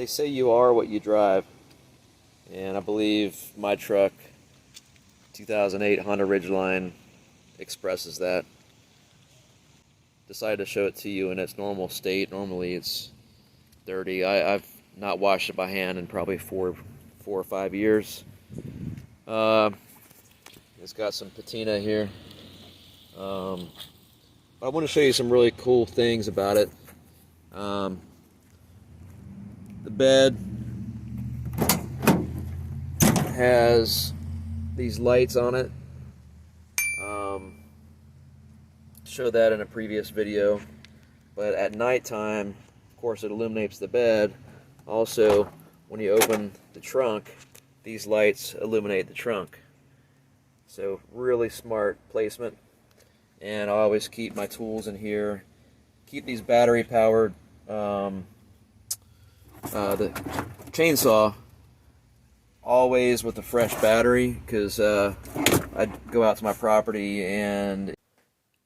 They say you are what you drive, and I believe my truck, 2008 Honda Ridgeline, expresses that. Decided to show it to you in its normal state. Normally it's dirty. I've not washed it by hand in probably four or 5 years. It's got some patina here. But I want to show you some really cool things about it. The bed has these lights on it. Showed that in a previous video. But at nighttime, of course, it illuminates the bed. Also, when you open the trunk, these lights illuminate the trunk. So really smart placement. And I always keep my tools in here. Keep these battery powered. The chainsaw always with a fresh battery, because I go out to my property and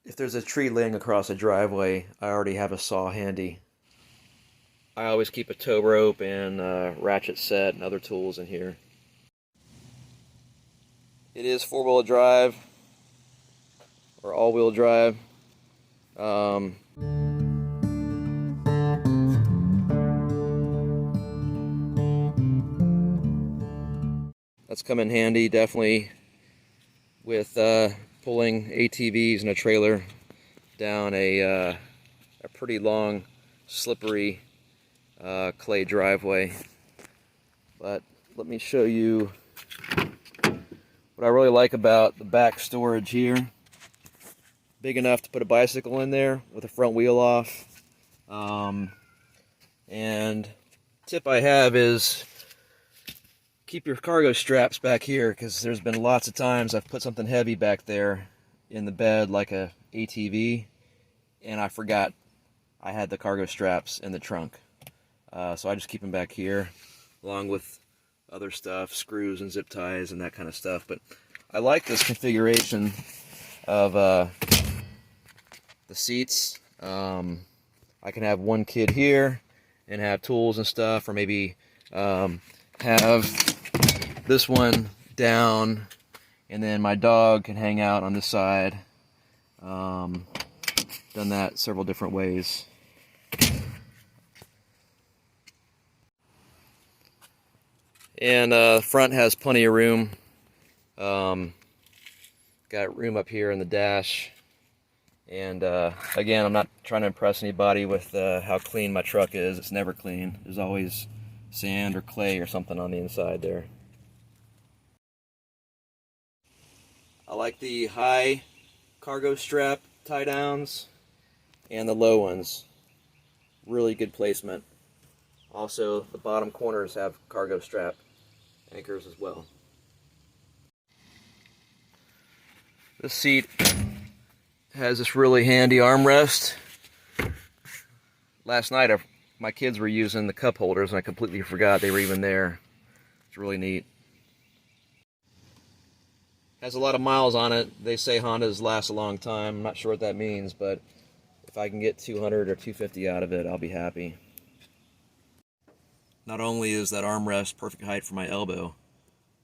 if there's a tree laying across a driveway, I already have a saw handy. I always keep a tow rope and ratchet set and other tools in here. It is four-wheel drive or all-wheel drive. That's come in handy, definitely, with pulling ATVs and a trailer down a pretty long, slippery clay driveway. But let me show you what I really like about the back storage here. Big enough to put a bicycle in there with the front wheel off. And tip I have is keep your cargo straps back here, because there's been lots of times I've put something heavy back there in the bed, like a ATV, and I forgot I had the cargo straps in the trunk. So I just keep them back here, along with other stuff, screws and zip ties and that kind of stuff. But I like this configuration of the seats. I can have one kid here and have tools and stuff, or maybe have this one down, and then my dog can hang out on this side. Done that several different ways. And the front has plenty of room. Got room up here in the dash. And again, I'm not trying to impress anybody with how clean my truck is. It's never clean. There's always sand or clay or something on the inside there. I like the high cargo strap tie downs and the low ones. Really good placement. Also, the bottom corners have cargo strap anchors as well. This seat has this really handy armrest. Last night my kids were using the cup holders and I completely forgot they were even there. It's really neat. Has a lot of miles on it. They say Hondas last a long time. I'm not sure what that means, but if I can get 200 or 250 out of it, I'll be happy. Not only is that armrest perfect height for my elbow,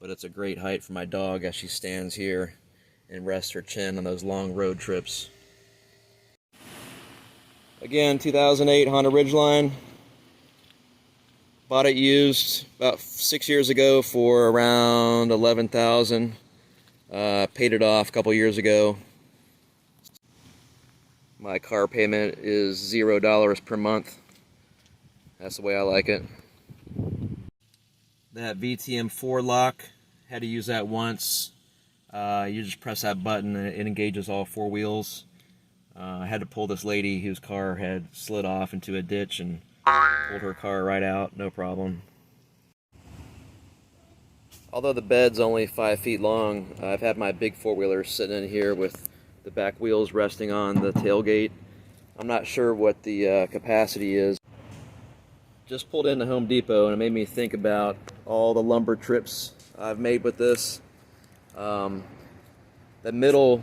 but it's a great height for my dog as she stands here and rests her chin on those long road trips. Again, 2008 Honda Ridgeline. Bought it used about 6 years ago for around $11,000. Paid it off a couple years ago. My car payment is $0 per month. That's the way I like it. That VTM4 lock, had to use that once. You just press that button and it engages all four wheels. I had to pull this lady whose car had slid off into a ditch and pulled her car right out, no problem. Although the bed's only 5 feet long, I've had my big four-wheeler sitting in here with the back wheels resting on the tailgate. I'm not sure what the capacity is. Just pulled into Home Depot and it made me think about all the lumber trips I've made with this. The middle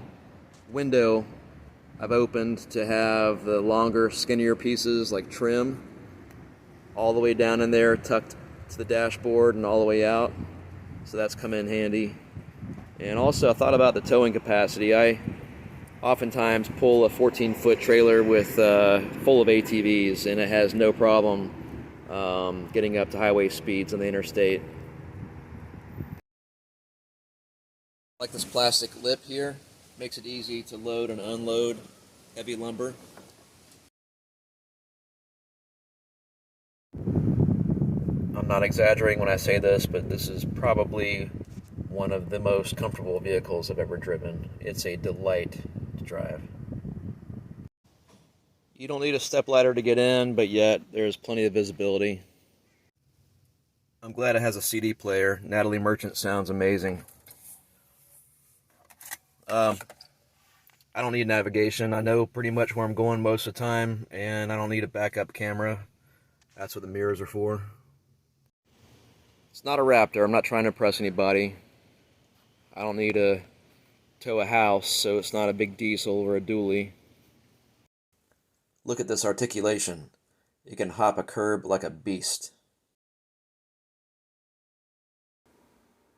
window I've opened to have the longer, skinnier pieces like trim. all the way down in there, tucked to the dashboard and all the way out. So that's come in handy. And also I thought about the towing capacity. I oftentimes pull a 14-foot trailer with full of ATVs, and it has no problem getting up to highway speeds on the interstate. Like this plastic lip here, makes it easy to load and unload heavy lumber. I'm not exaggerating when I say this, but this is probably one of the most comfortable vehicles I've ever driven. It's a delight to drive. You don't need a stepladder to get in, but yet there's plenty of visibility. I'm glad it has a CD player. Natalie Merchant sounds amazing. I don't need navigation. I know pretty much where I'm going most of the time, and I don't need a backup camera. That's what the mirrors are for. It's not a Raptor. I'm not trying to impress anybody. I don't need to tow a house, so it's not a big diesel or a dually. Look at this articulation. It can hop a curb like a beast.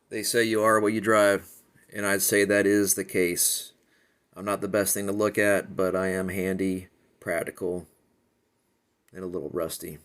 They say you are what you drive, and I'd say that is the case. I'm not the best thing to look at, but I am handy, practical, and a little rusty.